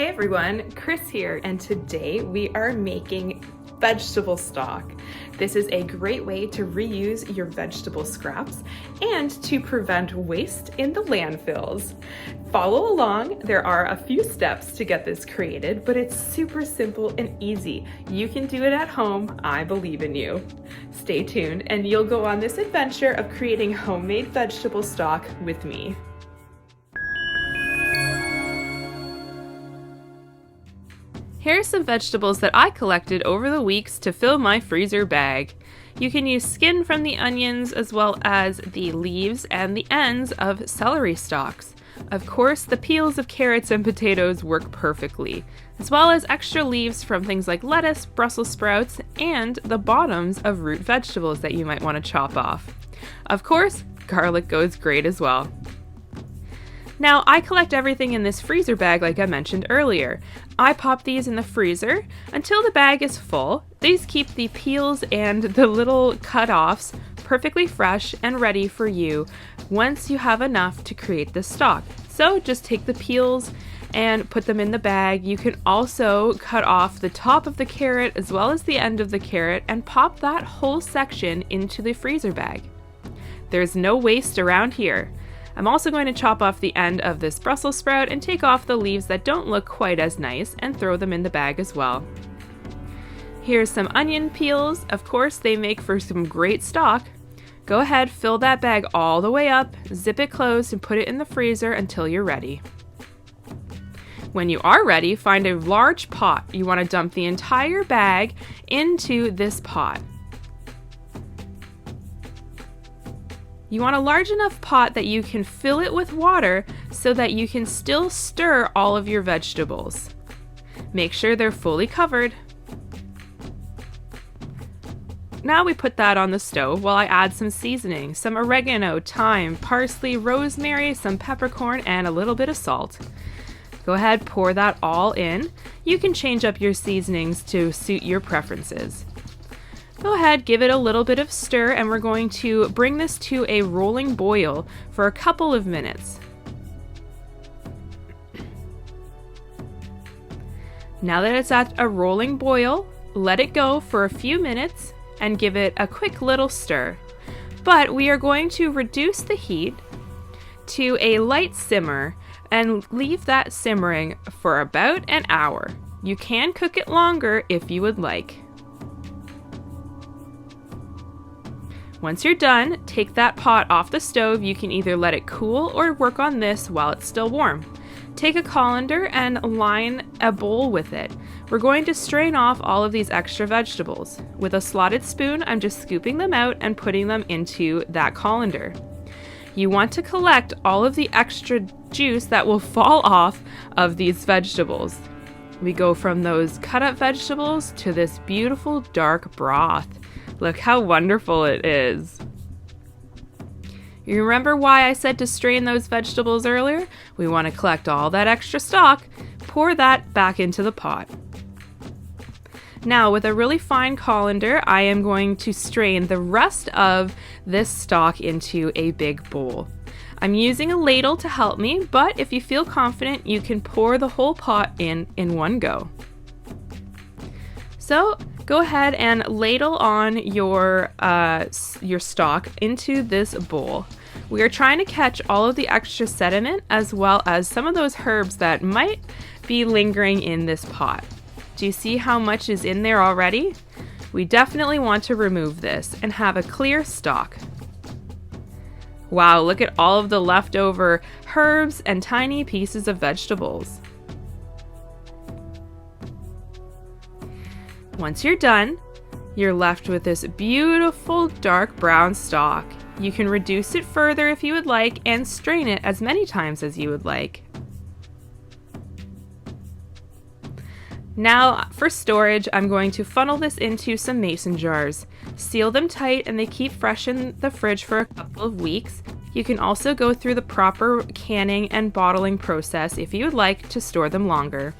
Hey everyone, Chris here, and today we are making vegetable stock. This is a great way to reuse your vegetable scraps and to prevent waste in the landfills. Follow along. There are a few steps to get this created, but it's super simple and easy. You can do it at home. I believe in you. Stay tuned and you'll go on this adventure of creating homemade vegetable stock with me. Here are some vegetables that I collected over the weeks to fill my freezer bag. You can use skin from the onions as well as the leaves and the ends of celery stalks. Of course, the peels of carrots and potatoes work perfectly, as well as extra leaves from things like lettuce, Brussels sprouts, and the bottoms of root vegetables that you might want to chop off. Of course, garlic goes great as well. Now, I collect everything in this freezer bag like I mentioned earlier. I pop these in the freezer until the bag is full. These keep the peels and the little cut-offs perfectly fresh and ready for you once you have enough to create the stock. So just take the peels and put them in the bag. You can also cut off the top of the carrot as well as the end of the carrot and pop that whole section into the freezer bag. There's no waste around here. I'm also going to chop off the end of this Brussels sprout and take off the leaves that don't look quite as nice and throw them in the bag as well. Here's some onion peels. Of course, they make for some great stock. Go ahead, fill that bag all the way up, zip it closed, and put it in the freezer until you're ready. When you are ready, find a large pot. You want to dump the entire bag into this pot. You want a large enough pot that you can fill it with water so that you can still stir all of your vegetables. Make sure they're fully covered. Now we put that on the stove while I add some seasoning, some oregano, thyme, parsley, rosemary, some peppercorn, and a little bit of salt. Go ahead, pour that all in. You can change up your seasonings to suit your preferences. Go ahead, give it a little bit of stir, and we're going to bring this to a rolling boil for a couple of minutes. Now that it's at a rolling boil, let it go for a few minutes and give it a quick little stir. But we are going to reduce the heat to a light simmer and leave that simmering for about an hour. You can cook it longer if you would like. Once you're done, take that pot off the stove. You can either let it cool or work on this while it's still warm. Take a colander and line a bowl with it. We're going to strain off all of these extra vegetables. With a slotted spoon, I'm just scooping them out and putting them into that colander. You want to collect all of the extra juice that will fall off of these vegetables. We go from those cut up vegetables to this beautiful dark broth. Look how wonderful it is. You remember why I said to strain those vegetables earlier? We want to collect all that extra stock, pour that back into the pot. Now with a really fine colander, I am going to strain the rest of this stock into a big bowl. I'm using a ladle to help me, but if you feel confident, you can pour the whole pot in one go. So go ahead and ladle on your stock into this bowl. We are trying to catch all of the extra sediment as well as some of those herbs that might be lingering in this pot. Do you see how much is in there already? We definitely want to remove this and have a clear stock. Wow, look at all of the leftover herbs and tiny pieces of vegetables. Once you're done, you're left with this beautiful dark brown stock. You can reduce it further if you would like and strain it as many times as you would like. Now for storage, I'm going to funnel this into some mason jars. Seal them tight and they keep fresh in the fridge for a couple of weeks. You can also go through the proper canning and bottling process if you would like to store them longer.